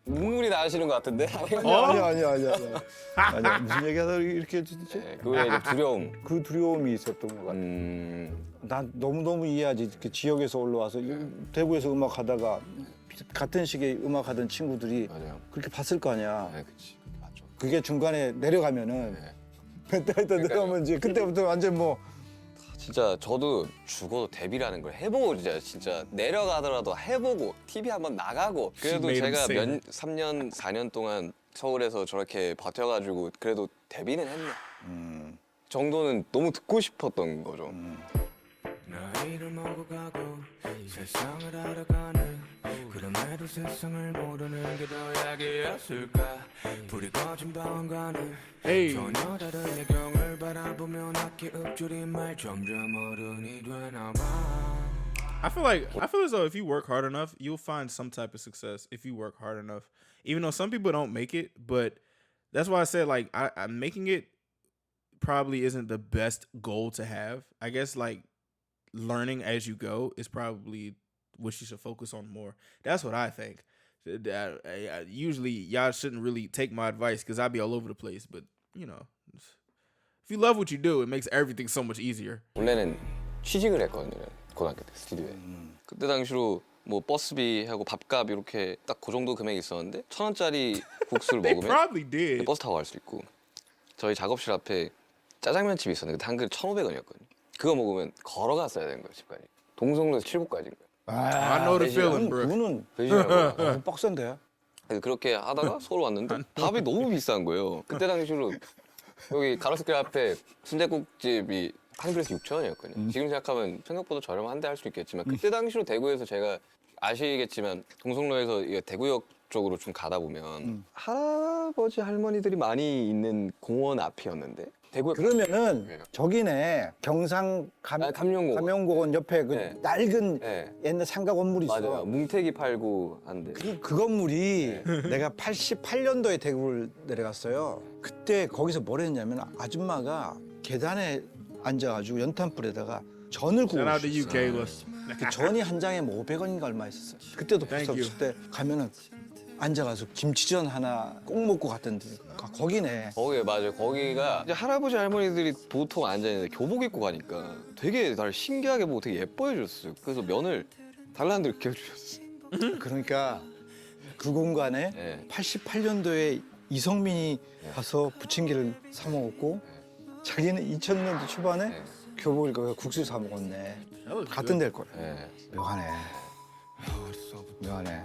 [SPEAKER 2] 눈물이 나시는 것 같은데.
[SPEAKER 3] 아니야. 무슨 얘기하다 이렇게 했지?
[SPEAKER 2] 네, 그거에 이제 두려움.
[SPEAKER 3] 그 두려움이 있었던 것 같아. 난 너무너무 이해하지. 이렇게 지역에서 올라와서 대구에서 음악하다가 같은 시기에 음악하던 친구들이
[SPEAKER 2] 맞아요.
[SPEAKER 3] 그렇게 봤을 거 아니야.
[SPEAKER 2] 네, 그치. 맞죠.
[SPEAKER 3] 그게 중간에 내려가면은
[SPEAKER 2] 네.
[SPEAKER 3] 멘탈 내려가면 이제 그때부터 완전 뭐
[SPEAKER 2] 진짜 저도 죽어도 데뷔라는 걸 해보고 진짜 내려가더라도 해보고 TV 한번 나가고 그래도
[SPEAKER 1] She made
[SPEAKER 2] 제가
[SPEAKER 1] him say
[SPEAKER 2] 3년 4년 동안 서울에서 저렇게 버텨가지고 그래도 데뷔는 했네 정도는 너무 듣고 싶었던 거죠.
[SPEAKER 4] 나이를 먹어가고 세상을 알아가는 그럼에도 세상을 모르는 게 더 약이었을까 불이 꺼진 방안가는
[SPEAKER 1] Hey.
[SPEAKER 4] 전혀 다른 야경을 바라보며 낮게 읊조린 말 점점 어른이 되나 봐.
[SPEAKER 1] I feel as though if you work hard enough, you'll find some type of success if you work hard enough. Even though some people don't make it, but that's why I said like I'm making it probably isn't the best goal to have. I guess like learning as you go is probably what you should focus on more. That's what I think. Usually y'all shouldn't really take my advice because I'll be all over the place. But you know, if you love what you do, it makes everything so much easier.
[SPEAKER 2] 원래는 취직을 했거든요 고등학교 때 스튜디오에. 그때 당시로 뭐 버스비하고 밥값 이렇게 딱 그 정도 금액이 있었는데 1,000원짜리 국수를
[SPEAKER 1] They
[SPEAKER 2] 먹으면
[SPEAKER 1] probably did.
[SPEAKER 2] 버스 타고 갈 수 있고 저희 작업실 앞에 짜장면집이 있었는데 한 그릇 1,500원이었거든요. 그거 먹으면 걸어갔어야 되는 거예요 집까지. 동성로에서 칠곡까지.
[SPEAKER 1] I know the feeling, bro.
[SPEAKER 3] 그거는
[SPEAKER 2] 돼지라고.
[SPEAKER 3] 빡센데.
[SPEAKER 2] 그렇게 하다가 서울 왔는데 밥이 너무 비싼 거예요. 그때 당시로 여기 가로수길 앞에 순댓국집이 한 그릇에 6,000원이었거든요. 지금 생각하면 생각보다 저렴한데 할 수 있겠지만 그때 당시로 대구에서 제가 아시겠지만 동성로에서 이 대구역 쪽으로 좀 가다 보면 할아버지 할머니들이 많이 있는 공원 앞이었는데 대구
[SPEAKER 3] 그러면은
[SPEAKER 2] 왜요?
[SPEAKER 3] 저기네 경상
[SPEAKER 2] 감룡공원.
[SPEAKER 3] 감룡공원 옆에 그
[SPEAKER 2] 네.
[SPEAKER 3] 낡은
[SPEAKER 2] 네.
[SPEAKER 3] 옛날 상가 건물이 있어.
[SPEAKER 2] 맞아요. 뭉태기 팔고 한데.
[SPEAKER 3] 그 건물이 내가 88년도에 대구를 내려갔어요. 그때 거기서 뭘 했냐면 아줌마가 계단에 앉아가지고 연탄불에다가 전을
[SPEAKER 1] Shout out to
[SPEAKER 3] 구우셨어요.
[SPEAKER 1] you, Kayla.
[SPEAKER 3] 그 전이 한 장에 뭐 500원인가 얼마 있었어요. 그때도
[SPEAKER 1] Thank
[SPEAKER 3] 벌써 없을 때 가면은 앉아가서 김치전 하나 꼭 먹고 갔던데 거기네.
[SPEAKER 2] 거기 맞아요. 거기가 이제 할아버지 할머니들이 보통 앉아 있는데 교복 입고 가니까 되게 날 신기하게 보고 되게 예뻐해 줬어요. 그래서 면을 달라는 대로 이렇게 해주셨어요.
[SPEAKER 3] 그러니까 그 공간에
[SPEAKER 2] 네.
[SPEAKER 3] 88년도에 이성민이 가서 부침개를 사 먹었고 자기는 2000년도 초반에
[SPEAKER 2] 네.
[SPEAKER 3] 교복을 입고 국수 사 먹었네.
[SPEAKER 1] That looks
[SPEAKER 3] 같은
[SPEAKER 1] good.
[SPEAKER 3] 데일 거야.
[SPEAKER 2] 네.
[SPEAKER 3] 묘하네. 묘하네.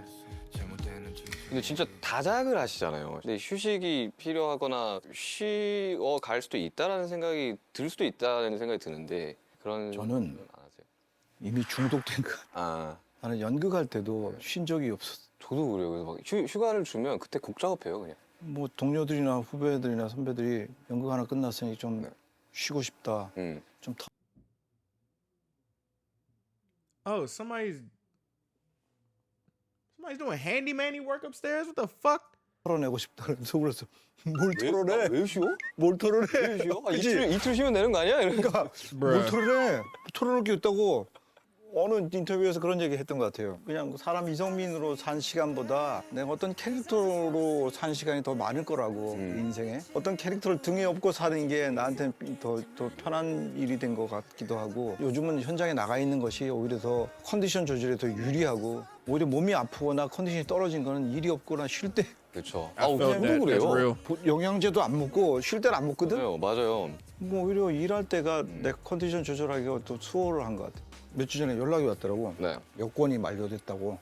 [SPEAKER 2] 근데 진짜 다작을 하시잖아요. 근데 휴식이 필요하거나 쉬어 갈 수도 있다라는 생각이 들 수도 있다는 생각이 드는데 그런
[SPEAKER 3] 저는
[SPEAKER 2] 생각은 안 하세요?
[SPEAKER 3] 이미 중독된 거.
[SPEAKER 2] 아
[SPEAKER 3] 나는 연극할 때도 쉰 적이 없었어.
[SPEAKER 2] 저도 그래요. 그래서 막 휴가를 주면 그때 곡 작업해요 그냥.
[SPEAKER 3] 뭐 동료들이나 후배들이나 선배들이 연극 하나 끝났으니 좀
[SPEAKER 2] 네.
[SPEAKER 3] 쉬고 싶다. 좀
[SPEAKER 1] Oh, somebody's doing handyman work upstairs. What the fuck?
[SPEAKER 3] 털어내고 싶다. 그래서 그래서 뭘 털어내?
[SPEAKER 2] 왜 쉬어?
[SPEAKER 3] 뭘 털어내?
[SPEAKER 2] 왜 쉬어? 아,
[SPEAKER 3] 그치?
[SPEAKER 2] 이틀 쉬면 되는 거 아니야? 이러니까
[SPEAKER 3] 뭘 털어내? 털어낼 게 있다고. 어느 인터뷰에서 그런 얘기 했던 것 같아요. 그냥 사람 이성민으로 산 시간보다 내가 어떤 캐릭터로 산 시간이 더 많을 거라고 인생에. 어떤 캐릭터를 등에 업고 사는 게 나한테는 더 편한 일이 된 것 같기도 하고 요즘은 현장에 나가 있는 것이 오히려 더 컨디션 조절에 더 유리하고 오히려 몸이 아프거나 컨디션이 떨어진 거는 일이 없거나 쉴 때
[SPEAKER 2] 그렇죠.
[SPEAKER 1] I felt
[SPEAKER 2] 저도
[SPEAKER 1] that. That's
[SPEAKER 2] 그래요.
[SPEAKER 1] real.
[SPEAKER 3] 영양제도 안 먹고 쉴 때는 안 먹거든.
[SPEAKER 2] 네, 맞아요.
[SPEAKER 3] 뭐 오히려 일할 때가 내 컨디션 조절하기가 또 수월을 한 것 같아. 몇 주 전에 연락이 왔더라고.
[SPEAKER 2] 네.
[SPEAKER 3] 여권이 만료됐다고.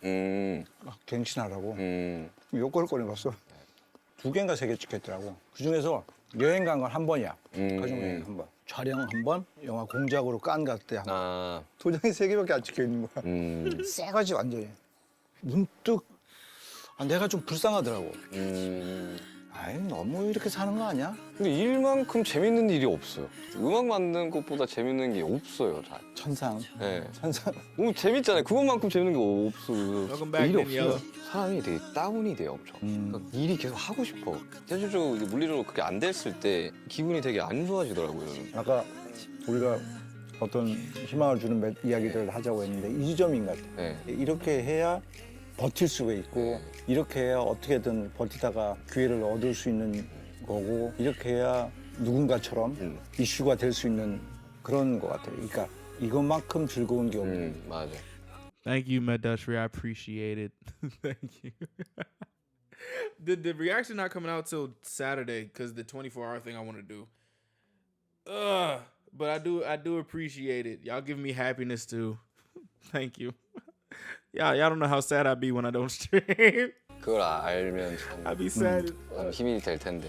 [SPEAKER 3] 갱신하라고. 여권을 꺼내봤어. 2개인가 3개 찍혔더라고. 그중에서 여행 간 건 한 번이야. 가족여행 한 번. 촬영 한 번, 영화 공작으로 깐 갈 때 한 번.
[SPEAKER 2] 아,
[SPEAKER 3] 도장이 3개밖에 안 찍혀 있는 거야. 새거지 완전히. 문득 내가 좀 불쌍하더라고. 아이 너무 이렇게 사는 거 아니야?
[SPEAKER 2] 근데 일만큼 재밌는 일이 없어요. 음악 만드는 것보다 재밌는 게 없어요, 잘.
[SPEAKER 3] 천상.
[SPEAKER 2] 네.
[SPEAKER 3] 천상.
[SPEAKER 2] 너무 재밌잖아요. 그것만큼 재밌는 게 없어요.
[SPEAKER 1] Welcome back,
[SPEAKER 2] 일이
[SPEAKER 1] Daniela.
[SPEAKER 2] 없어요. 사람이 되게 다운이 돼요, 엄청. 그러니까 일이 계속 하고 싶어. 현실적으로 물리적으로 그렇게 안 됐을 때 기분이 되게 안 좋아지더라고요. 저는.
[SPEAKER 3] 아까 우리가 어떤 희망을 주는 이야기들을 하자고 했는데 이 지점인 것 같아.
[SPEAKER 2] 네.
[SPEAKER 3] 이렇게 해야 버틸 수가 있고 이렇게 해야 어떻게든 버티다가 기회를 얻을 수 있는 거고 이렇게 해야 누군가처럼 이슈가 될 수 있는 그런 것 같아요. 그러니까 이것만큼 즐거운 게 없는.
[SPEAKER 2] 맞아.
[SPEAKER 1] Thank you, Madashri. I appreciate it. Thank you. The reaction not coming out till Saturday because the 24-hour thing I want to do. But I do appreciate it. Y'all give me happiness too. Thank you. Y'all don't know how sad I be when I don't stream.
[SPEAKER 2] 그걸 알면
[SPEAKER 1] I be sad.
[SPEAKER 2] 참 힘이 될 텐데.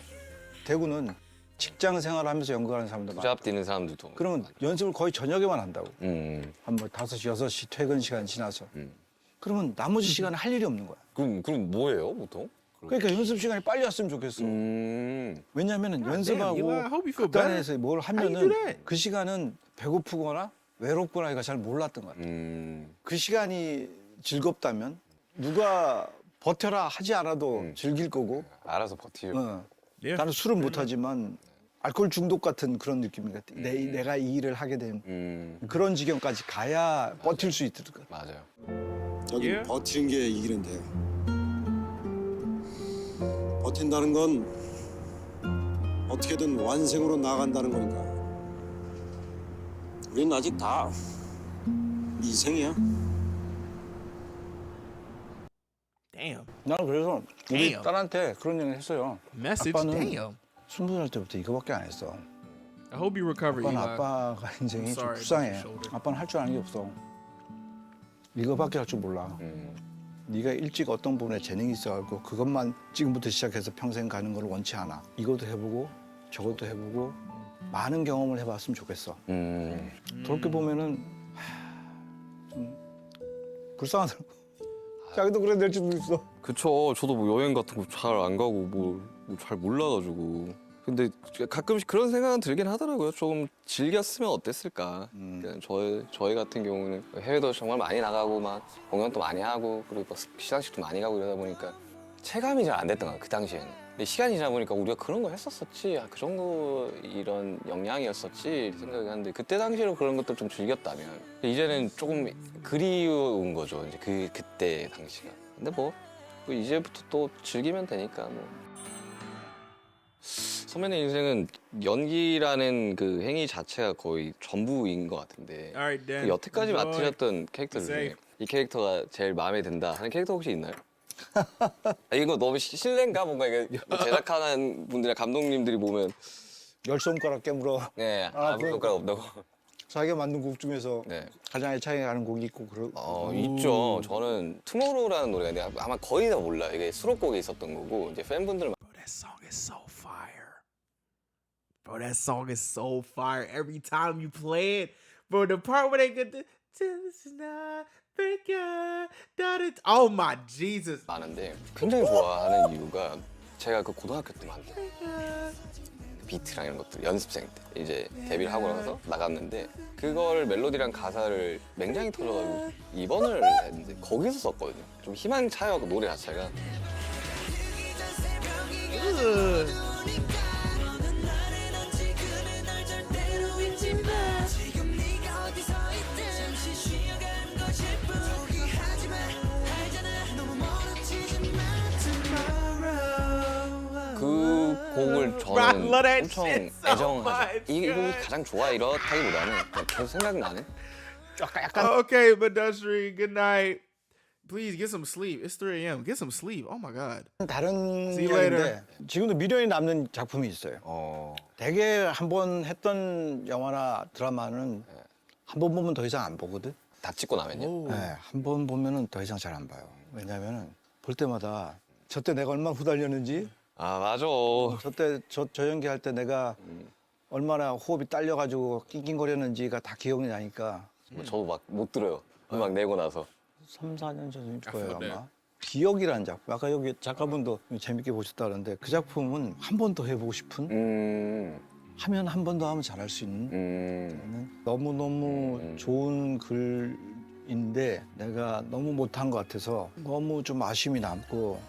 [SPEAKER 3] 대구는 직장 생활하면서 연극하는 사람도 많아.
[SPEAKER 2] 부잡 뛰는 사람들도.
[SPEAKER 3] 그러면 연습을 거의 저녁에만 한다고.
[SPEAKER 2] 음.
[SPEAKER 3] 한 뭐 5시, 6시 퇴근 시간 지나서. 그러면 나머지 시간에 할 일이 없는 거야.
[SPEAKER 2] 그럼 뭐예요, 보통?
[SPEAKER 3] 그러니까 연습 시간이 빨리 왔으면 좋겠어. 왜냐하면 연습하고
[SPEAKER 1] Eli, I hope you feel
[SPEAKER 3] 극단에서 뭘
[SPEAKER 1] How you do
[SPEAKER 3] 하면은
[SPEAKER 1] that?
[SPEAKER 3] 그 시간은 배고프거나 외롭거나 이거 잘 몰랐던 것 같아. 그 시간이 즐겁다면 누가 버텨라 하지 않아도 즐길 거고.
[SPEAKER 2] 알아서 버티죠.
[SPEAKER 1] Yeah.
[SPEAKER 3] 나는 술은 못하지만 알코올 중독 같은 그런 느낌인 것 같아. 내가 이 일을 하게 된 그런 지경까지 가야 버틸 수 있을 것 같아.
[SPEAKER 2] 맞아요.
[SPEAKER 5] 여기
[SPEAKER 1] 예?
[SPEAKER 5] 버티는 게 이기는데요. 버틴다는 건 어떻게든 완생으로 나간다는 거니까. 우린 아직 다 미생이야.
[SPEAKER 1] Damn.
[SPEAKER 3] 나는 그래서 우리
[SPEAKER 1] Damn.
[SPEAKER 3] 딸한테 그런 얘기를 했어요.
[SPEAKER 1] Message.
[SPEAKER 3] 아빠는
[SPEAKER 1] Damn.
[SPEAKER 3] 20살 때부터 이거밖에 안 했어.
[SPEAKER 1] I hope you recover,
[SPEAKER 3] 아빠는
[SPEAKER 1] Eli.
[SPEAKER 3] 아빠가 인생이 좀
[SPEAKER 1] sorry
[SPEAKER 3] 불쌍해.
[SPEAKER 1] about your shoulder.
[SPEAKER 3] 아빠는 할 줄 아는 게 없어. 이거밖에 할 줄 몰라. 네가 일찍 어떤 부분에 재능이 있어갖고 그것만 지금부터 시작해서 평생 가는 걸 원치 않아. 이것도 해보고 저것도 해보고 많은 경험을 해봤으면 좋겠어. 그렇게 보면은 좀 불쌍하더라고. 자기도 그래 될지도 있어.
[SPEAKER 2] 그쵸. 저도 뭐 여행 같은 거 잘 안 가고 뭐 잘 몰라가지고 근데 가끔씩 그런 생각은 들긴 하더라고요. 좀 즐겼으면 어땠을까. 그러니까 저희 같은 경우는 해외도 정말 많이 나가고 막 공연도 많이 하고 그리고 뭐 시상식도 많이 가고 이러다 보니까 체감이 잘 안 됐던 거야 그 당시에는. 근데 시간이 지나 보니까 우리가 그런 거 했었었지. 그 정도 이런 역량이었었지 생각이 하는데 그때 당시에는 그런 것들 좀 즐겼다면 이제는 조금 그리운 거죠. 이제 그때 당시가. 근데 뭐 이제부터 또 즐기면 되니까 뭐. 선배님 인생은 연기라는 그 행위 자체가 거의 전부인 것 같은데
[SPEAKER 1] Alright, Dan.
[SPEAKER 2] 그 여태까지
[SPEAKER 1] Enjoy.
[SPEAKER 2] 맡으셨던 캐릭터 중에
[SPEAKER 1] Safe.
[SPEAKER 2] 이 캐릭터가 제일 마음에 든다 하는 캐릭터 혹시 있나요? 이거 너무 실례인가? 뭔가 이게 제작하는 분들이나 감독님들이 보면
[SPEAKER 3] 열 손가락 깨물어.
[SPEAKER 2] 네
[SPEAKER 3] 아,
[SPEAKER 2] 아무 효과가 없다고.
[SPEAKER 3] 자기가 만든 곡 중에서
[SPEAKER 2] 네.
[SPEAKER 3] 가장 애착이 가는 곡이 있고
[SPEAKER 2] 있죠. 저는 투모로우라는 노래가 있는데 아마 거의 다 몰라요. 이게 수록곡에 있었던 거고 이제 팬분들은
[SPEAKER 1] Bro, that song is so fire. Bro, that song is so fire. Every time you play it, bro, the part where they get the oh my Jesus.
[SPEAKER 2] 많은데 굉장히 좋아하는 이유가 제가 그 고등학교 때 만든 비트랑 이런 것들 연습생 때 이제 데뷔를 하고 나서 나갔는데 그걸 멜로디랑 가사를 맹장이 터져가지고 입원을 했는데 거기서 썼거든요. 좀 희망차요 그 노래 자체가.
[SPEAKER 1] Ugh.
[SPEAKER 2] 그 곡을
[SPEAKER 1] Bro, I
[SPEAKER 2] 저는
[SPEAKER 1] love that
[SPEAKER 2] 엄청
[SPEAKER 1] shit so
[SPEAKER 2] 애정하죠.
[SPEAKER 1] much,
[SPEAKER 2] 이 곡이
[SPEAKER 1] God.
[SPEAKER 2] 가장 좋아 이렇다기보다는 그냥 계속 생각나는.
[SPEAKER 1] Okay, Badustri, good night. Please get some sleep. It's 3 a.m. Get some sleep. Oh my God.
[SPEAKER 3] 다른
[SPEAKER 1] See you later.
[SPEAKER 3] 이야기인데 지금도 미련이 남는 작품이 있어요. 되게 한 번 했던 영화나 드라마는 한 번 보면 더 이상 안 보거든.
[SPEAKER 2] 다 찍고 나면요.
[SPEAKER 3] 네, 한 번 보면은 더 이상 잘 안 봐요. 왜냐면은 볼 때마다 저때 내가 얼마나 후달렸는지,
[SPEAKER 2] 아 맞아.
[SPEAKER 3] 저때 저 연기할 때 내가 얼마나 호흡이 딸려가지고 낑낑거렸는지가 다 기억이 나니까
[SPEAKER 2] 저도 막 못 들어요. 음악 내고 나서.
[SPEAKER 3] 3, 4년 전일 거예요
[SPEAKER 1] felt that.
[SPEAKER 3] 아마. 기억이라는 작품. 아까 여기 작가분도 재밌게 보셨다는데 그 작품은 한 번 더 해보고 싶은 하면 한 번 더 하면 잘할 수 있는 너무너무 좋은 글인데 내가 너무 못한 것 같아서 너무 좀 아쉬움이 남고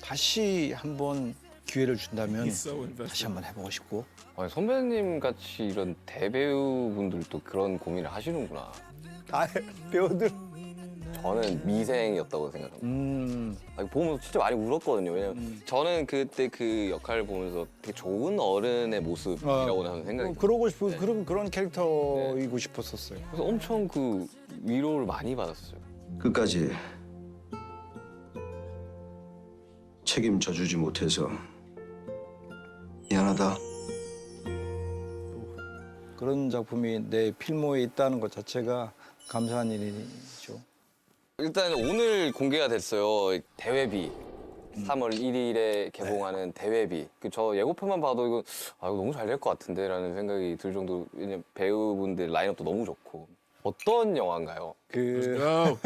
[SPEAKER 3] 다시 한번 기회를 준다면
[SPEAKER 1] He's so invested.
[SPEAKER 3] 다시 한번 해보고 싶고
[SPEAKER 2] 아니, 선배님 같이 이런 대배우분들도 그런 고민을 하시는구나.
[SPEAKER 3] 다 배우들
[SPEAKER 2] 저는 미생이었다고 생각합니다. 아니, 보면서 진짜 많이 울었거든요. 왜냐면 저는 그때 그 역할을 보면서 되게 좋은 어른의 모습이라고 저는 생각이 들어요.
[SPEAKER 3] 그러고 싶은 그런 캐릭터이고 싶었었어요.
[SPEAKER 2] 그래서 엄청 그 위로를 많이 받았어요.
[SPEAKER 5] 끝까지 책임져 주지 못해서 미안하다.
[SPEAKER 3] 그런 작품이 내 필모에 있다는 것 자체가 감사한 일이죠.
[SPEAKER 2] 일단 오늘 공개가 됐어요. 대회비. 3월 1일에 개봉하는 대회비. 저 예고편만 봐도 이거 너무 잘 될 것 같은데라는 생각이 들 정도로 왜냐면 배우분들 라인업도 너무 좋고. 어떤 영화인가요?
[SPEAKER 3] 그
[SPEAKER 1] Go.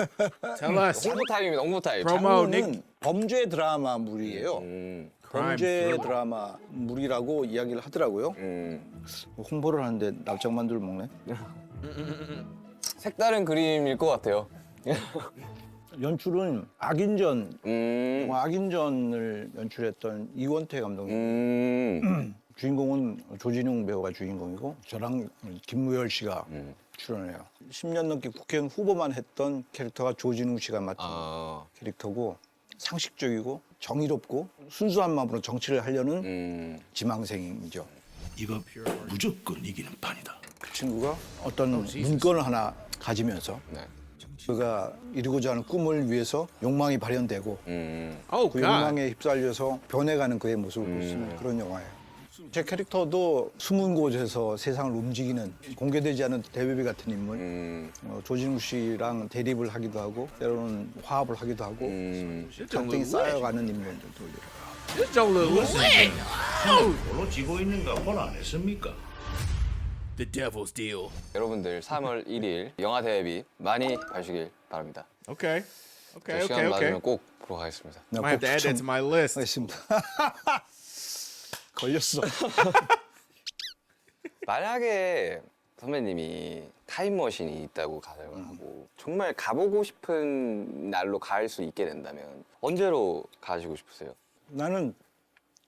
[SPEAKER 1] Tell us.
[SPEAKER 2] 홍보 타임입니다. 홍보 타임.
[SPEAKER 1] Promo.
[SPEAKER 3] 장르는 범죄 드라마물이에요. 범죄
[SPEAKER 1] Crime
[SPEAKER 3] 드라마물이라고 이야기를 하더라고요. 홍보를 하는데 납작만두를 먹네.
[SPEAKER 2] 색다른 그림일 것 같아요.
[SPEAKER 3] 연출은 악인전,
[SPEAKER 2] 음.
[SPEAKER 3] 악인전을 연출했던 이원태 감독님. 주인공은 조진웅 배우가 주인공이고 저랑 김무열 씨가 출연해요. 10년 넘게 국회의원 후보만 했던 캐릭터가 조진웅 씨가 맡은 캐릭터고 상식적이고 정의롭고 순수한 마음으로 정치를 하려는 지망생이죠.
[SPEAKER 6] 이거 무조건 이기는 판이다.
[SPEAKER 3] 그 친구가 어떤 문건을 하나 가지면서
[SPEAKER 2] 네.
[SPEAKER 3] 그가 이루고자 하는 꿈을 위해서 욕망이 발현되고
[SPEAKER 1] Oh
[SPEAKER 3] 그
[SPEAKER 1] God.
[SPEAKER 3] 욕망에 휩쓸려서 변해가는 그의 모습을 볼 수 있는 그런 영화예요. 제 캐릭터도 숨은 곳에서 세상을 움직이는 공개되지 않은 대배비 같은 인물. 조진웅 씨랑 대립을 하기도 하고 때로는 화합을 하기도 하고 갈등이 쌓여가는 인물들도
[SPEAKER 1] This don't look lit.
[SPEAKER 6] 뭘로 지고 있는가 뭘 안 했습니까?
[SPEAKER 1] The devil's deal.
[SPEAKER 2] 여러분들 3월 1일 영화 대회비 많이 봐주길 바랍니다.
[SPEAKER 1] Okay.
[SPEAKER 2] 저
[SPEAKER 1] Okay.
[SPEAKER 2] 시간
[SPEAKER 1] Okay.
[SPEAKER 2] 맞으면
[SPEAKER 1] Okay.
[SPEAKER 2] 꼭 보러 가겠습니다.
[SPEAKER 1] Might have to add that to my list.
[SPEAKER 3] 하겠습니다. 걸렸어.
[SPEAKER 2] 만약에 선배님이 타임머신이 있다고 가정을 하고 정말 가보고 싶은 날로 갈 수 있게 된다면 언제로 가시고 싶으세요?
[SPEAKER 3] 나는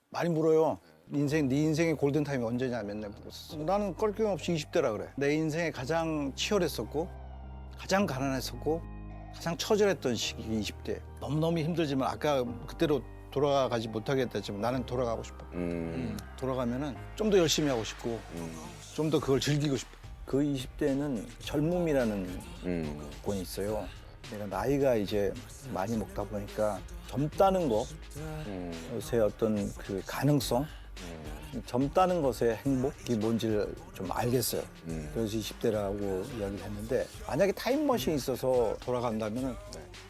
[SPEAKER 3] 많이 물어요. 네 인생의 골든 타임이 언제냐 맨날 물었어. 나는 껄낌없이 20대라 그래. 내 인생에 가장 치열했었고, 가장 가난했었고, 가장 처절했던 시기 20대. 너무너무 힘들지만 아까 그때로 돌아가지 못하겠다 했지만 나는 돌아가고 싶어. 돌아가면은 좀 더 열심히 하고 싶고, 좀 더 그걸 즐기고 싶어. 그 20대는 젊음이라는 권이 있어요. 내가 나이가 이제 많이 먹다 보니까 젊다는 거, 것의 어떤 그 가능성, 젊다는 것의 행복이 뭔지를 좀 알겠어요. 그래서 20대라고 이야기를 했는데 만약에 타임머신이 있어서 돌아간다면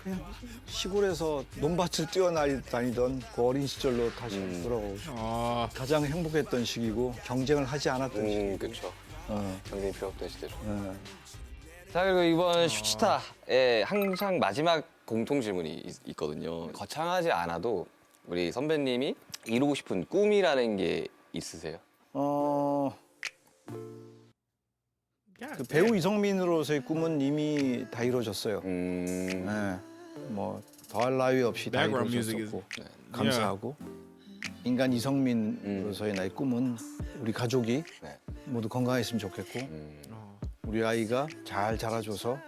[SPEAKER 3] 그냥 시골에서 논밭을 뛰어다니던 그 어린 시절로 다시 돌아가고 싶어요. 가장 행복했던 시기고 경쟁을 하지 않았던 시기.
[SPEAKER 2] 그렇죠.
[SPEAKER 3] 어.
[SPEAKER 2] 경쟁이 필요 없던 시대죠.
[SPEAKER 3] 어.
[SPEAKER 2] 자, 그리고 이번 슈치타에 항상 마지막 공통 질문이 있거든요. 거창하지 않아도 우리 선배님이 이루고 싶은 꿈이라는 게 있으세요?
[SPEAKER 3] 그 배우 이성민으로서의 꿈은 이미 다 이루어졌어요. 네. 뭐 더할 나위 없이 다
[SPEAKER 1] Background music
[SPEAKER 3] 이루어졌었고 감사하고 인간 이성민으로서의 나의 꿈은 우리 가족이
[SPEAKER 2] 네.
[SPEAKER 3] 모두 건강했으면 좋겠고 우리 아이가 잘 자라줘서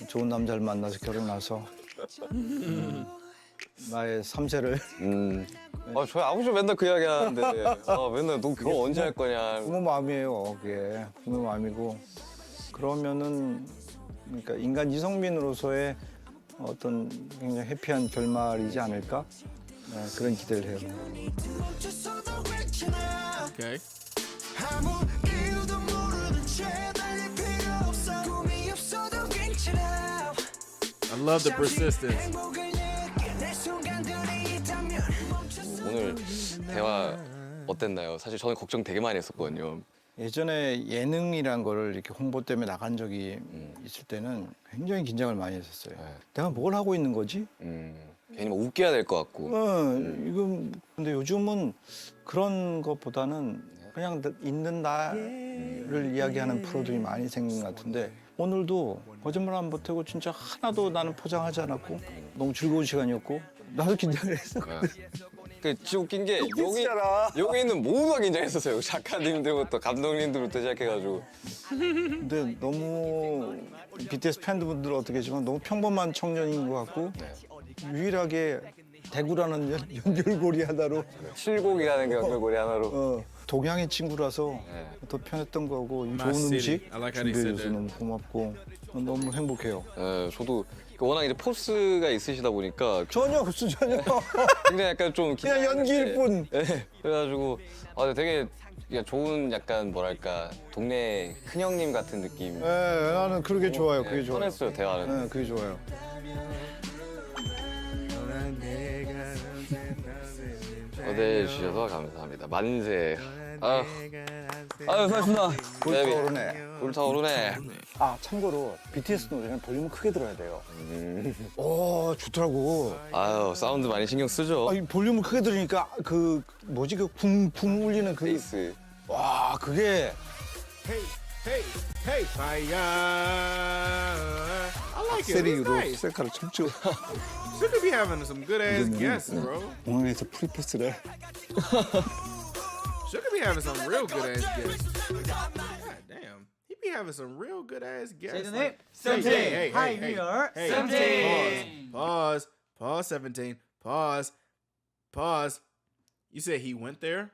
[SPEAKER 3] 좋은 남자를 만나서 결혼해서 나의 3세를
[SPEAKER 2] 저희 아버지 맨날 그 이야기 하는데 맨날 너 결혼 언제 할 거냐.
[SPEAKER 3] 부모 마음이에요. 그게 부모 마음이고 그러면은 그러니까 인간 이성민으로서의 어떤 굉장히 해피한 결말이지 않을까 그런 기대를 해요.
[SPEAKER 1] Okay.
[SPEAKER 4] 아무 이유도 모르는 채 달릴 필요 없어 꿈이 없어도 괜찮아
[SPEAKER 1] I love the persistence.
[SPEAKER 4] 행복을 느껴 내 순간들이 있다면
[SPEAKER 2] 오늘 대화 어땠나요? 사실 저는 걱정 되게 많이 했었거든요.
[SPEAKER 3] 예전에 예능이란 거를 이렇게 홍보 때문에 나간 적이 있을 때는 굉장히 긴장을 많이 했었어요.
[SPEAKER 2] 네.
[SPEAKER 3] 내가 뭘 하고 있는 거지?
[SPEAKER 2] 괜히 막 웃겨야 될 것 같고.
[SPEAKER 3] 이건 근데 요즘은 그런 것보다는 그냥 있는 나를 이야기하는 프로들이 많이 생긴 것 같은데 오늘도 거짓말 안 보태고 진짜 하나도 나는 포장하지 않았고 너무 즐거운 시간이었고 나도 긴장을 했어.
[SPEAKER 2] 그 진짜 웃긴 게 여기 있는 모두가 긴장했었어요. 작가님들부터 감독님들부터 시작해가지고.
[SPEAKER 3] 근데 너무 BTS 팬분들은 어떻게 했지만 너무 평범한 청년인 것 같고 유일하게 대구라는 연결고리 하나로
[SPEAKER 2] 칠곡이라는 게 연결고리 하나로.
[SPEAKER 3] 동양의 친구라서 더 편했던 거고 좋은 음식
[SPEAKER 1] I like how they said
[SPEAKER 3] 준비해줘서
[SPEAKER 1] that.
[SPEAKER 3] 너무 고맙고 너무 행복해요.
[SPEAKER 2] 저도 워낙 이제 포스가 있으시다 보니까
[SPEAKER 3] 전혀 없어 전혀.
[SPEAKER 2] 굉장히 약간 좀
[SPEAKER 3] 그냥 연기일 뿐.
[SPEAKER 2] 네. 그래가지고 되게 그냥 좋은 약간 뭐랄까 동네 큰형님 같은 느낌.
[SPEAKER 3] 네, 나는 그게 좋아요. 그게 좋아요.
[SPEAKER 2] 편했어요 대화는.
[SPEAKER 3] 네, 그게 좋아요.
[SPEAKER 2] 초대해 주셔서 감사합니다. 만세. 아유 수고하셨습니다.
[SPEAKER 3] 불타오르네.
[SPEAKER 2] 불타오르네.
[SPEAKER 3] 아 참고로 BTS 노래는 볼륨을 크게 들어야 돼요. 오 좋더라고.
[SPEAKER 2] 아유 사운드 많이 신경 쓰죠.
[SPEAKER 3] 이 볼륨을 크게 들으니까 그 뭐지 그 쿵쿵 울리는 그
[SPEAKER 2] 베이스.
[SPEAKER 3] 와 그게
[SPEAKER 1] Hey, hey, hey, fire. I like it. It's
[SPEAKER 3] 세리로
[SPEAKER 1] nice.
[SPEAKER 3] 셀카를 춤추.
[SPEAKER 1] She could be having some good ass guests, bro.
[SPEAKER 3] 공항에서 프리패스를.
[SPEAKER 1] She could be having some real good ass guests. God damn. He be having some real good ass guests. Like, hey,
[SPEAKER 7] Hi, we are
[SPEAKER 1] 17. Pause. Pause, 17. Pause. Pause. You said he went there?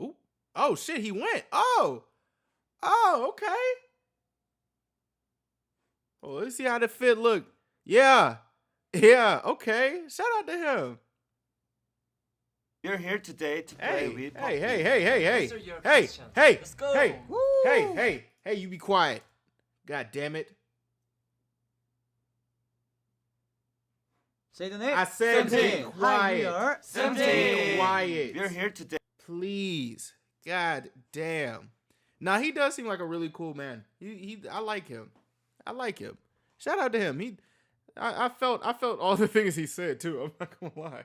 [SPEAKER 1] Ooh. Oh, shit, he went. Oh. Oh, okay. Oh, let's see how the fit look. Yeah. Yeah, okay. Shout out to him.
[SPEAKER 7] We're here today to play
[SPEAKER 1] Hey,
[SPEAKER 7] with
[SPEAKER 1] hey,
[SPEAKER 7] Poppy.
[SPEAKER 1] hey, hey, hey, hey,
[SPEAKER 7] Answer your
[SPEAKER 1] hey,
[SPEAKER 7] question.
[SPEAKER 1] hey,
[SPEAKER 7] Let's go.
[SPEAKER 1] hey, hey, hey, hey, you be quiet. God damn it.
[SPEAKER 7] Say the name.
[SPEAKER 1] I said be
[SPEAKER 7] 17. Hi, we
[SPEAKER 1] quiet.
[SPEAKER 7] are
[SPEAKER 1] Be
[SPEAKER 7] 17.
[SPEAKER 1] quiet.
[SPEAKER 7] We're here today.
[SPEAKER 1] Please. God damn. Nah, he does seem like a really cool man. I like him. I like him. Shout out to him. I felt all the things he said too. I'm not gonna lie.